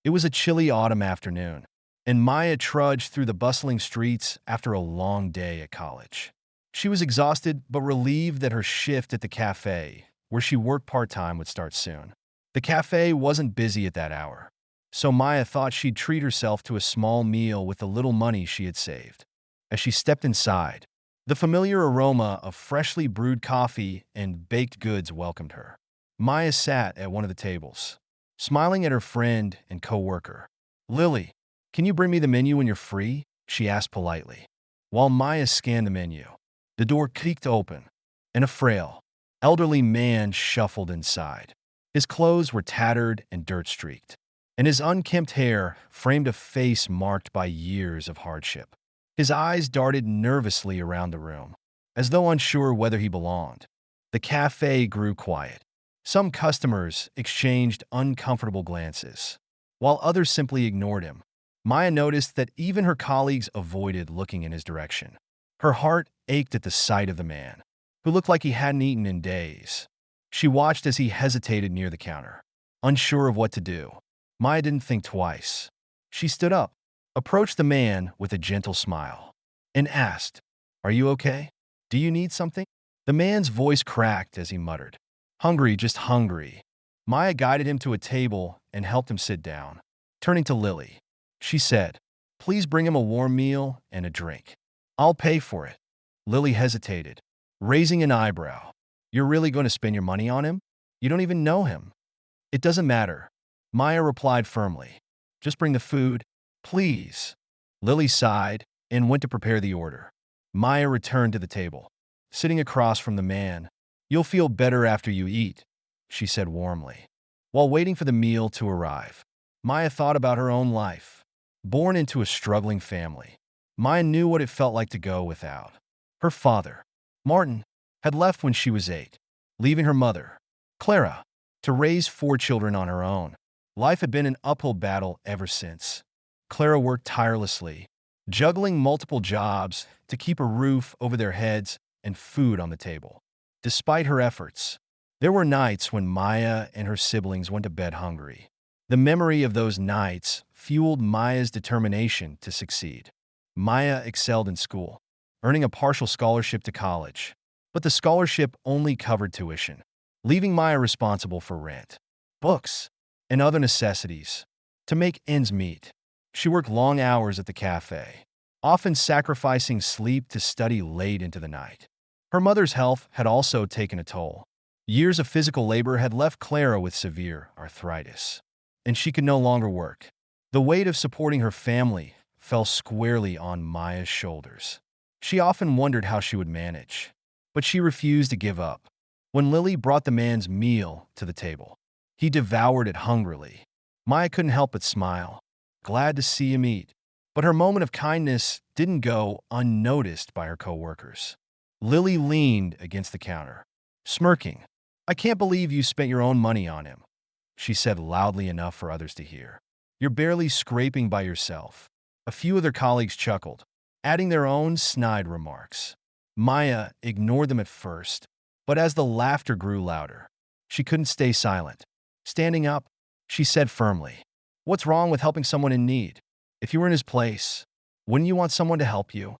It was a chilly autumn afternoon, and Maya trudged through the bustling streets after a long day at college. She was exhausted but relieved that her shift at the cafe, where she worked part-time, would start soon. The cafe wasn't busy at that hour, so Maya thought she'd treat herself to a small meal with the little money she had saved. As she stepped inside, the familiar aroma of freshly brewed coffee and baked goods welcomed her. Maya sat at one of the tables, smiling at her friend and coworker. "Lily, can you bring me the menu when you're free?" she asked politely. While Maya scanned the menu, the door creaked open, and a frail, elderly man shuffled inside. His clothes were tattered and dirt-streaked, and his unkempt hair framed a face marked by years of hardship. His eyes darted nervously around the room, as though unsure whether he belonged. The cafe grew quiet. Some customers exchanged uncomfortable glances, while others simply ignored him. Maya noticed that even her colleagues avoided looking in his direction. Her heart ached at the sight of the man, who looked like he hadn't eaten in days. She watched as he hesitated near the counter, unsure of what to do. Maya didn't think twice. She stood up, approached the man with a gentle smile, and asked, "Are you okay? Do you need something?" The man's voice cracked as he muttered, "Hungry, just hungry." Maya guided him to a table and helped him sit down. Turning to Lily, she said, "Please bring him a warm meal and a drink. I'll pay for it." Lily hesitated, raising an eyebrow. "You're really going to spend your money on him? You don't even know him." "It doesn't matter," Maya replied firmly. "Just bring the food, please." Lily sighed and went to prepare the order. Maya returned to the table, sitting across from the man. "You'll feel better after you eat," she said warmly. While waiting for the meal to arrive, Maya thought about her own life. Born into a struggling family, Maya knew what it felt like to go without. Her father, Martin, had left when she was 8, leaving her mother, Clara, to raise 4 children on her own. Life had been an uphill battle ever since. Clara worked tirelessly, juggling multiple jobs to keep a roof over their heads and food on the table. Despite her efforts, there were nights when Maya and her siblings went to bed hungry. The memory of those nights fueled Maya's determination to succeed. Maya excelled in school, earning a partial scholarship to college. But the scholarship only covered tuition, leaving Maya responsible for rent, books, and other necessities. To make ends meet, she worked long hours at the cafe, often sacrificing sleep to study late into the night. Her mother's health had also taken a toll. Years of physical labor had left Clara with severe arthritis, and she could no longer work. The weight of supporting her family fell squarely on Maya's shoulders. She often wondered how she would manage, but she refused to give up. When Lily brought the man's meal to the table, he devoured it hungrily. Maya couldn't help but smile, glad to see him eat. But her moment of kindness didn't go unnoticed by her coworkers. Lily leaned against the counter, smirking. "I can't believe you spent your own money on him," she said loudly enough for others to hear. "You're barely scraping by yourself." A few other colleagues chuckled, adding their own snide remarks. Maya ignored them at first, but as the laughter grew louder, she couldn't stay silent. Standing up, she said firmly, "What's wrong with helping someone in need? If you were in his place, wouldn't you want someone to help you?"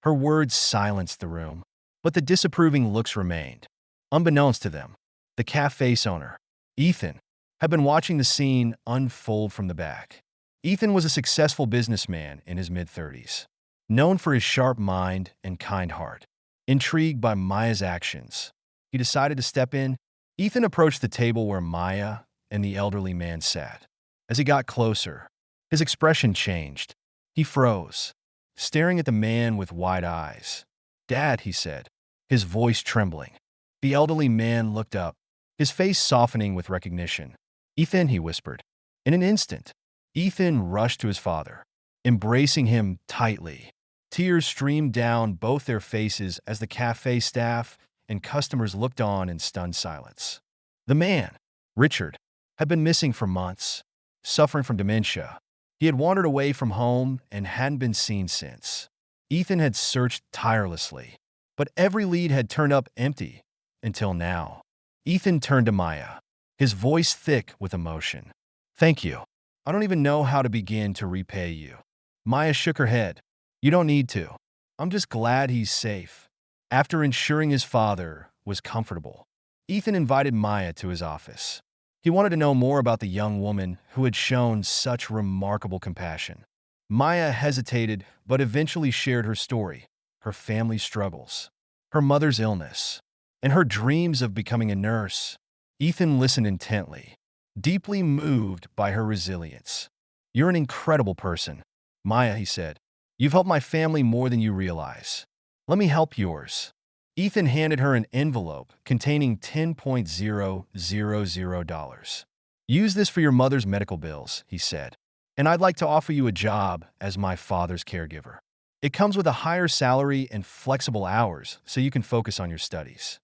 Her words silenced the room, but the disapproving looks remained. Unbeknownst to them, the cafe's owner, Ethan, had been watching the scene unfold from the back. Ethan was a successful businessman in his mid-30s, known for his sharp mind and kind heart. Intrigued by Maya's actions, he decided to step in. Ethan approached the table where Maya and the elderly man sat. As he got closer, his expression changed. He froze, staring at the man with wide eyes. "Dad," he said, his voice trembling. The elderly man looked up, his face softening with recognition. "Ethan," he whispered. In an instant, Ethan rushed to his father, embracing him tightly. Tears streamed down both their faces as the cafe staff and customers looked on in stunned silence. The man, Richard, had been missing for months, suffering from dementia. He had wandered away from home and hadn't been seen since. Ethan had searched tirelessly, but every lead had turned up empty until now. Ethan turned to Maya, his voice thick with emotion. "Thank you. I don't even know how to begin to repay you. Maya shook her head. You don't need to. I'm just glad he's safe. After ensuring his father was comfortable, Ethan invited Maya to his office. He wanted to know more about the young woman who had shown such remarkable compassion. Maya hesitated, but eventually shared her story, her family struggles, her mother's illness, and her dreams of becoming a nurse. Ethan listened intently, deeply moved by her resilience. You're an incredible person, Maya, he said. You've helped my family more than you realize. Let me help yours. Ethan handed her an envelope containing $10,000. Use this for your mother's medical bills, he said. And I'd like to offer you a job as my father's caregiver. It comes with a higher salary and flexible hours so you can focus on your studies.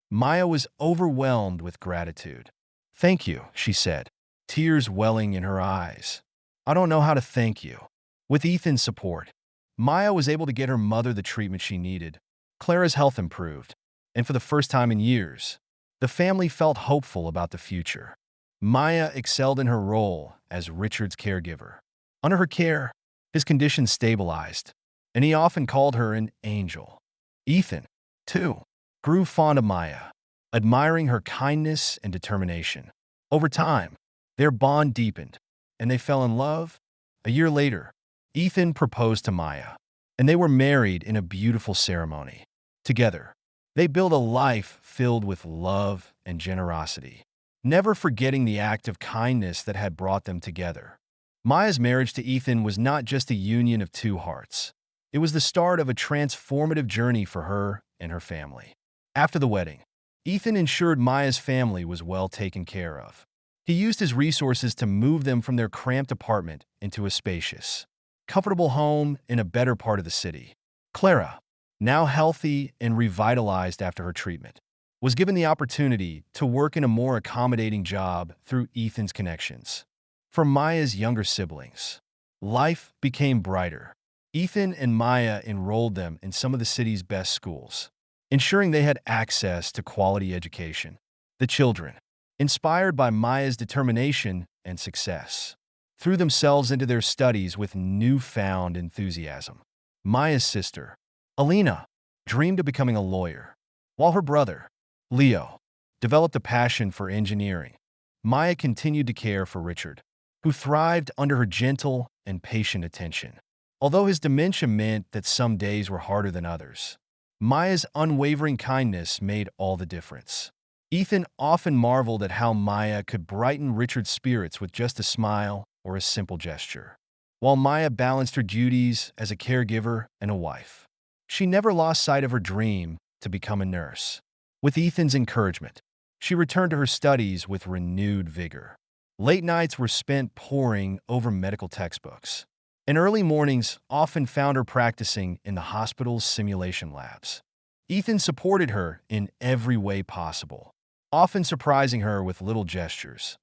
Maya was overwhelmed with gratitude. Thank you, she said, tears welling in her eyes. I don't know how to thank you. With Ethan's support, Maya was able to get her mother the treatment she needed. Clara's health improved, and for the first time in years, the family felt hopeful about the future. Maya excelled in her role as Richard's caregiver. Under her care, his condition stabilized, and he often called her an angel. Ethan, too, grew fond of Maya, admiring her kindness and determination. Over time, their bond deepened, and they fell in love. A year later, Ethan proposed to Maya, and they were married in a beautiful ceremony. Together, they built a life filled with love and generosity, never forgetting the act of kindness that had brought them together. Maya's marriage to Ethan was not just a union of two hearts. It was the start of a transformative journey for her and her family. After the wedding, Ethan ensured Maya's family was well taken care of. He used his resources to move them from their cramped apartment into a spacious, comfortable home in a better part of the city. Clara, now healthy and revitalized after her treatment, was given the opportunity to work in a more accommodating job through Ethan's connections. For Maya's younger siblings, life became brighter. Ethan and Maya enrolled them in some of the city's best schools, ensuring they had access to quality education. The children, inspired by Maya's determination and success, threw themselves into their studies with newfound enthusiasm. Maya's sister, Alina, dreamed of becoming a lawyer, while her brother, Leo, developed a passion for engineering. Maya continued to care for Richard, who thrived under her gentle and patient attention. Although his dementia meant that some days were harder than others, Maya's unwavering kindness made all the difference. Ethan often marveled at how Maya could brighten Richard's spirits with just a smile or a simple gesture. While Maya balanced her duties as a caregiver and a wife, she never lost sight of her dream to become a nurse. With Ethan's encouragement, she returned to her studies with renewed vigor. Late nights were spent poring over medical textbooks, and early mornings often found her practicing in the hospital's simulation labs. Ethan supported her in every way possible, often surprising her with little gestures,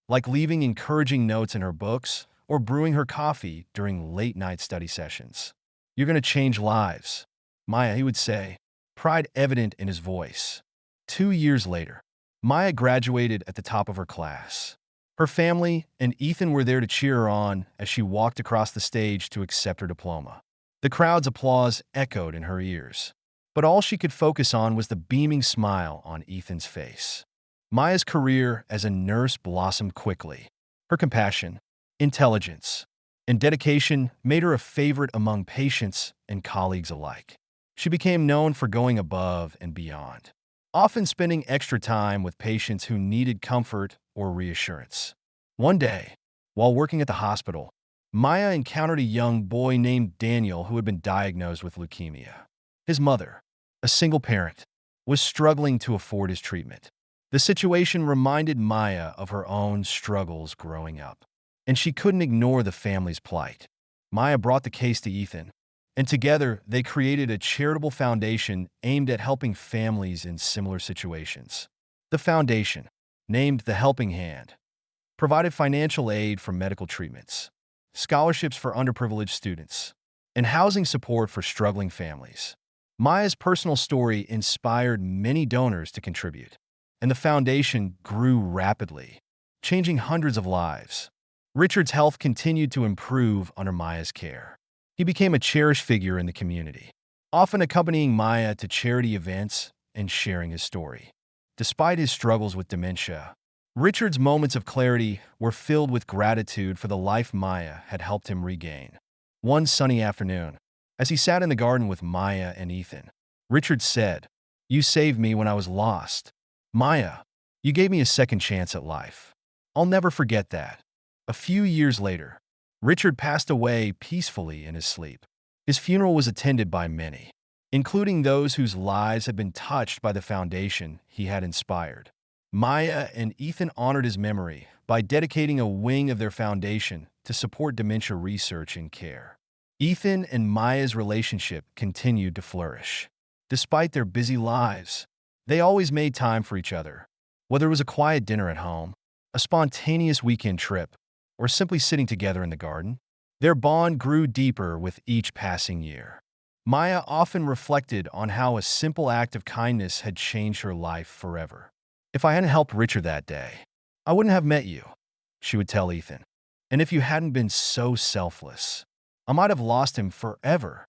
like leaving encouraging notes in her books or brewing her coffee during late-night study sessions. You're going to change lives, Maya, he would say, pride evident in his voice. 2 years later, Maya graduated at the top of her class. Her family and Ethan were there to cheer her on as she walked across the stage to accept her diploma. The crowd's applause echoed in her ears, but all she could focus on was the beaming smile on Ethan's face. Maya's career as a nurse blossomed quickly. Her compassion, intelligence, and dedication made her a favorite among patients and colleagues alike. She became known for going above and beyond, often spending extra time with patients who needed comfort or reassurance. One day, while working at the hospital, Maya encountered a young boy named Daniel who had been diagnosed with leukemia. His mother, a single parent, was struggling to afford his treatment. The situation reminded Maya of her own struggles growing up, and she couldn't ignore the family's plight. Maya brought the case to Ethan, and together they created a charitable foundation aimed at helping families in similar situations. The foundation, named the Helping Hand, provided financial aid for medical treatments, scholarships for underprivileged students, and housing support for struggling families. Maya's personal story inspired many donors to contribute, and the foundation grew rapidly, changing hundreds of lives. Richard's health continued to improve under Maya's care. He became a cherished figure in the community, often accompanying Maya to charity events and sharing his story. Despite his struggles with dementia, Richard's moments of clarity were filled with gratitude for the life Maya had helped him regain. One sunny afternoon, as he sat in the garden with Maya and Ethan, Richard said, "You saved me when I was lost. Maya, you gave me a second chance at life. I'll never forget that." A few years later, Richard passed away peacefully in his sleep. His funeral was attended by many, including those whose lives had been touched by the foundation he had inspired. Maya and Ethan honored his memory by dedicating a wing of their foundation to support dementia research and care. Ethan and Maya's relationship continued to flourish. Despite their busy lives, they always made time for each other. Whether it was a quiet dinner at home, a spontaneous weekend trip, or simply sitting together in the garden, their bond grew deeper with each passing year. Maya often reflected on how a simple act of kindness had changed her life forever. "If I hadn't helped Richard that day, I wouldn't have met you," she would tell Ethan. "And if you hadn't been so selfless, I might have lost him forever,"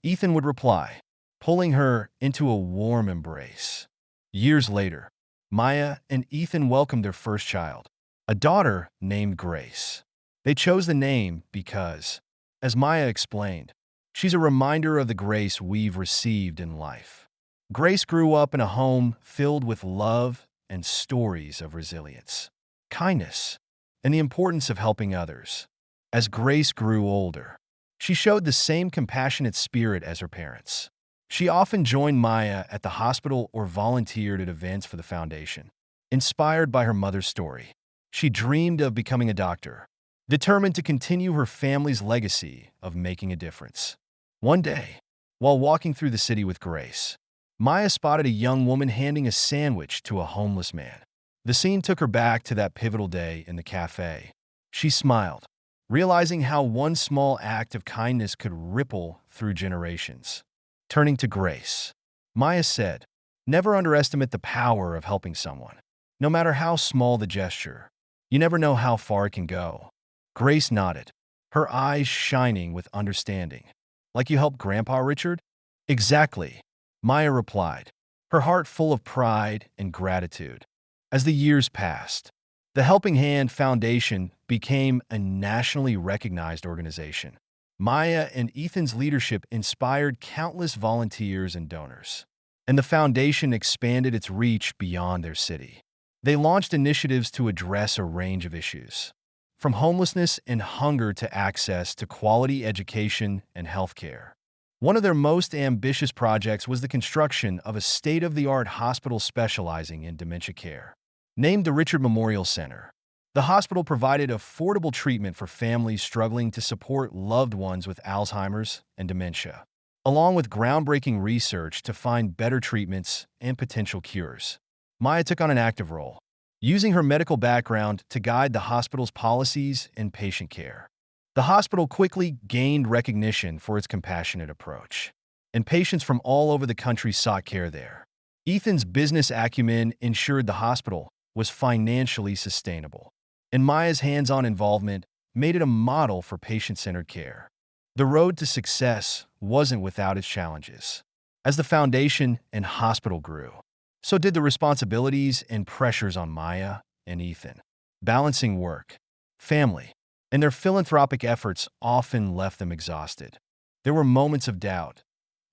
Ethan would reply, pulling her into a warm embrace. Years later, Maya and Ethan welcomed their first child, a daughter named Grace. They chose the name because, as Maya explained, she's a reminder of the grace we've received in life. Grace grew up in a home filled with love and stories of resilience, kindness, and the importance of helping others. As Grace grew older, she showed the same compassionate spirit as her parents. She often joined Maya at the hospital or volunteered at events for the foundation. Inspired by her mother's story, she dreamed of becoming a doctor, determined to continue her family's legacy of making a difference. One day, while walking through the city with Grace, Maya spotted a young woman handing a sandwich to a homeless man. The scene took her back to that pivotal day in the cafe. She smiled, realizing how one small act of kindness could ripple through generations. Turning to Grace, Maya said, "Never underestimate the power of helping someone. No matter how small the gesture, you never know how far it can go." Grace nodded, her eyes shining with understanding. "Like you helped Grandpa Richard?" "Exactly," Maya replied, her heart full of pride and gratitude. As the years passed, the Helping Hand Foundation became a nationally recognized organization. Maya and Ethan's leadership inspired countless volunteers and donors, and the foundation expanded its reach beyond their city. They launched initiatives to address a range of issues, from homelessness and hunger to access to quality education and healthcare. One of their most ambitious projects was the construction of a state-of-the-art hospital specializing in dementia care. Named the Richard Memorial Center, the hospital provided affordable treatment for families struggling to support loved ones with Alzheimer's and dementia, along with groundbreaking research to find better treatments and potential cures. Maya took on an active role, using her medical background to guide the hospital's policies and patient care. The hospital quickly gained recognition for its compassionate approach, and patients from all over the country sought care there. Ethan's business acumen ensured the hospital was financially sustainable, and Maya's hands-on involvement made it a model for patient-centered care. The road to success wasn't without its challenges. As the foundation and hospital grew, so did the responsibilities and pressures on Maya and Ethan. Balancing work, family, and their philanthropic efforts often left them exhausted. There were moments of doubt,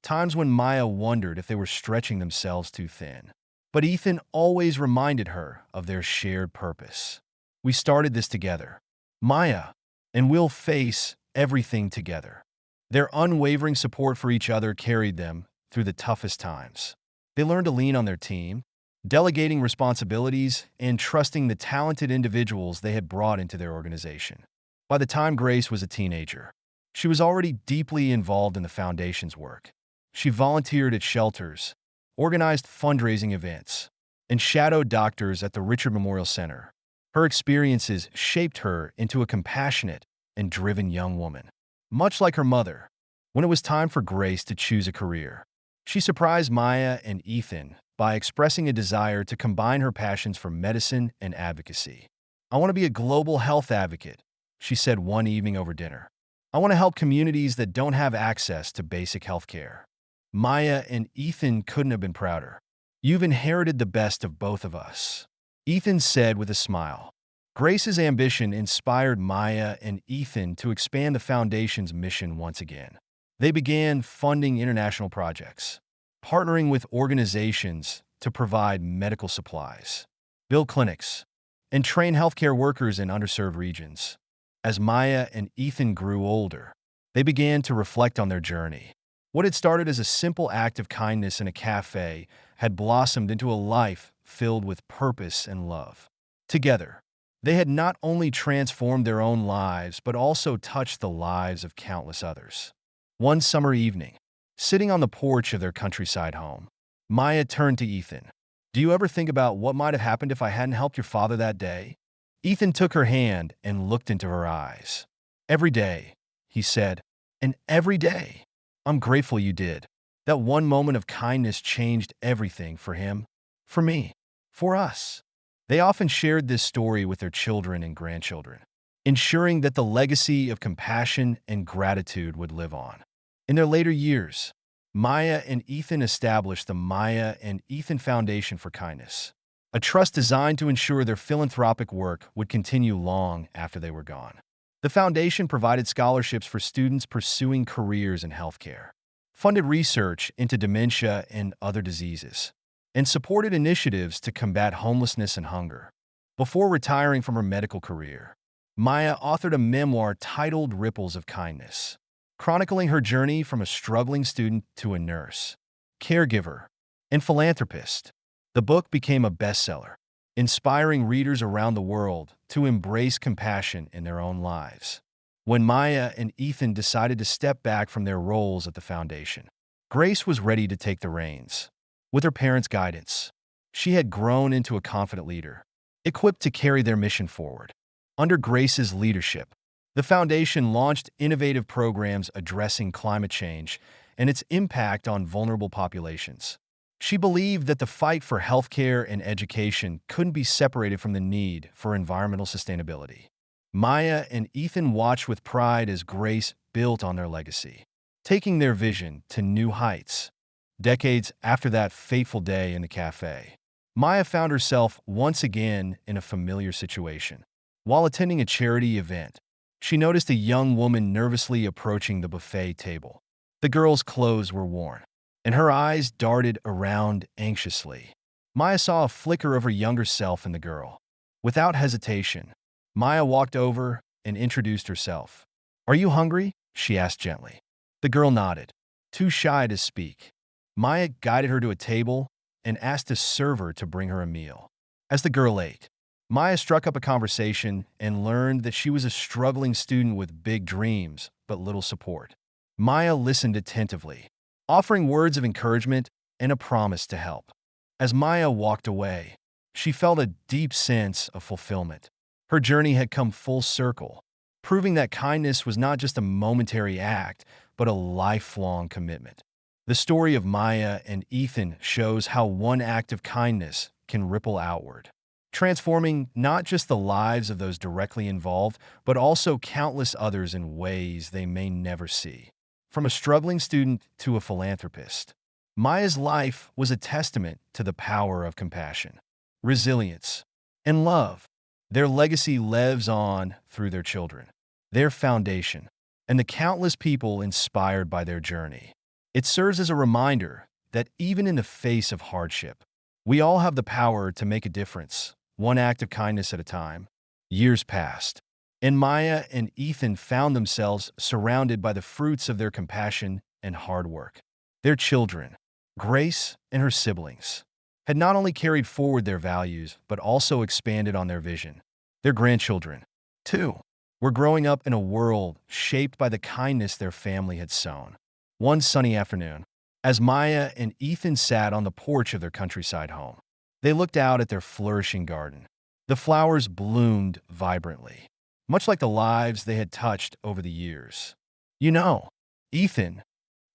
times when Maya wondered if they were stretching themselves too thin. But Ethan always reminded her of their shared purpose. "We started this together, Maya, and we'll face everything together." Their unwavering support for each other carried them through the toughest times. They learned to lean on their team, delegating responsibilities and trusting the talented individuals they had brought into their organization. By the time Grace was a teenager, she was already deeply involved in the foundation's work. She volunteered at shelters, organized fundraising events, and shadowed doctors at the Richard Memorial Center. Her experiences shaped her into a compassionate and driven young woman. Much like her mother, when it was time for Grace to choose a career, she surprised Maya and Ethan by expressing a desire to combine her passions for medicine and advocacy. "I want to be a global health advocate," she said one evening over dinner. I want to help communities that don't have access to basic health care. Maya and Ethan couldn't have been prouder. You've inherited the best of both of us, Ethan said with a smile. Grace's ambition inspired Maya and Ethan to expand the foundation's mission once again. They began funding international projects, partnering with organizations to provide medical supplies, build clinics, and train healthcare workers in underserved regions. As Maya and Ethan grew older, they began to reflect on their journey. What had started as a simple act of kindness in a cafe had blossomed into a life filled with purpose and love. Together, they had not only transformed their own lives but also touched the lives of countless others. One summer evening, sitting on the porch of their countryside home, Maya turned to Ethan. Do you ever think about what might have happened if I hadn't helped your father that day? Ethan took her hand and looked into her eyes. Every day, he said, and every day, I'm grateful you did. That one moment of kindness changed everything for him, for me, for us. They often shared this story with their children and grandchildren, ensuring that the legacy of compassion and gratitude would live on. In their later years, Maya and Ethan established the Maya and Ethan Foundation for Kindness, a trust designed to ensure their philanthropic work would continue long after they were gone. The foundation provided scholarships for students pursuing careers in healthcare, funded research into dementia and other diseases, and supported initiatives to combat homelessness and hunger. Before retiring from her medical career, Maya authored a memoir titled Ripples of Kindness, chronicling her journey from a struggling student to a nurse, caregiver, and philanthropist. The book became a bestseller, inspiring readers around the world to embrace compassion in their own lives. When Maya and Ethan decided to step back from their roles at the foundation, Grace was ready to take the reins. With her parents' guidance, she had grown into a confident leader, equipped to carry their mission forward. Under Grace's leadership, the foundation launched innovative programs addressing climate change and its impact on vulnerable populations. She believed that the fight for healthcare and education couldn't be separated from the need for environmental sustainability. Maya and Ethan watched with pride as Grace built on their legacy, taking their vision to new heights. Decades after that fateful day in the cafe, Maya found herself once again in a familiar situation. While attending a charity event, she noticed a young woman nervously approaching the buffet table. The girl's clothes were worn, and her eyes darted around anxiously. Maya saw a flicker of her younger self in the girl. Without hesitation, Maya walked over and introduced herself. "Are you hungry?" she asked gently. The girl nodded, too shy to speak. Maya guided her to a table and asked a server to bring her a meal. As the girl ate, Maya struck up a conversation and learned that she was a struggling student with big dreams but little support. Maya listened attentively, offering words of encouragement and a promise to help. As Maya walked away, she felt a deep sense of fulfillment. Her journey had come full circle, proving that kindness was not just a momentary act, but a lifelong commitment. The story of Maya and Ethan shows how one act of kindness can ripple outward, transforming not just the lives of those directly involved, but also countless others in ways they may never see. From a struggling student to a philanthropist, Maya's life was a testament to the power of compassion, resilience, and love. Their legacy lives on through their children, their foundation, and the countless people inspired by their journey. It serves as a reminder that even in the face of hardship, we all have the power to make a difference, one act of kindness at a time. Years passed, and Maya and Ethan found themselves surrounded by the fruits of their compassion and hard work. Their children, Grace and her siblings, had not only carried forward their values, but also expanded on their vision. Their grandchildren, too, were growing up in a world shaped by the kindness their family had sown. One sunny afternoon, as Maya and Ethan sat on the porch of their countryside home, they looked out at their flourishing garden. The flowers bloomed vibrantly, much like the lives they had touched over the years. "You know, Ethan,"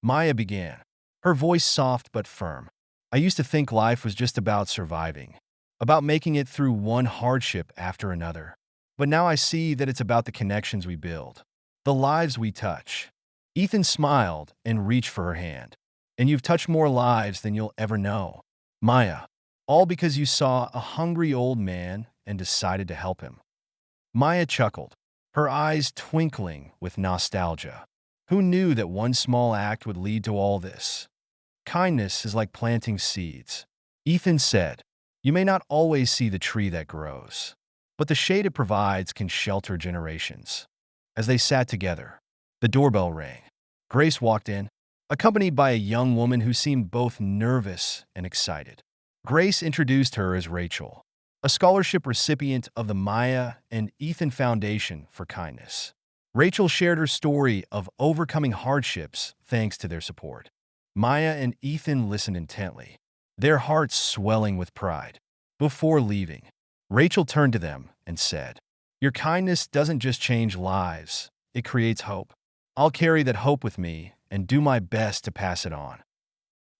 Maya began, her voice soft but firm, "I used to think life was just about surviving, about making it through one hardship after another. But now I see that it's about the connections we build, the lives we touch. Ethan smiled and reached for her hand. And you've touched more lives than you'll ever know, Maya, all because you saw a hungry old man and decided to help him. Maya chuckled, her eyes twinkling with nostalgia. Who knew that one small act would lead to all this? Kindness is like planting seeds. Ethan said, you may not always see the tree that grows, but the shade it provides can shelter generations. As they sat together, the doorbell rang. Grace walked in, accompanied by a young woman who seemed both nervous and excited. Grace introduced her as Rachel, a scholarship recipient of the Maya and Ethan Foundation for Kindness. Rachel shared her story of overcoming hardships thanks to their support. Maya and Ethan listened intently, their hearts swelling with pride. Before leaving, Rachel turned to them and said, your kindness doesn't just change lives, it creates hope. I'll carry that hope with me and do my best to pass it on.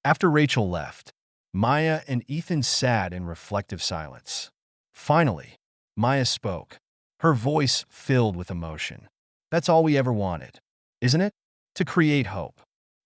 After Rachel left, Maya and Ethan sat in reflective silence. Finally, Maya spoke, her voice filled with emotion. That's all we ever wanted, isn't it? To create hope.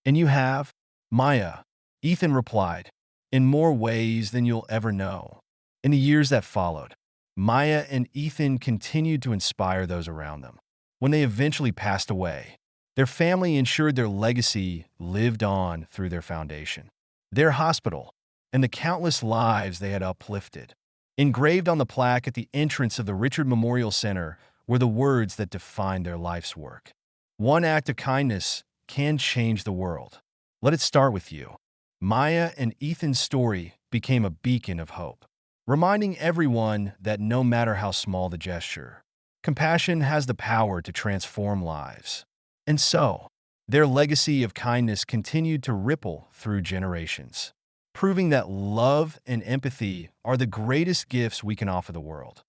And you have, Maya, Ethan replied, in more ways than you'll ever know. In the years that followed, Maya and Ethan continued to inspire those around them. When they eventually passed away, their family ensured their legacy lived on through their foundation, their hospital, and the countless lives they had uplifted. Engraved on the plaque at the entrance of the Richard Memorial Center were the words that defined their life's work. One act of kindness can change the world. Let it start with you. Maya and Ethan's story became a beacon of hope, reminding everyone that no matter how small the gesture, compassion has the power to transform lives. And so, their legacy of kindness continued to ripple through generations, proving that love and empathy are the greatest gifts we can offer the world.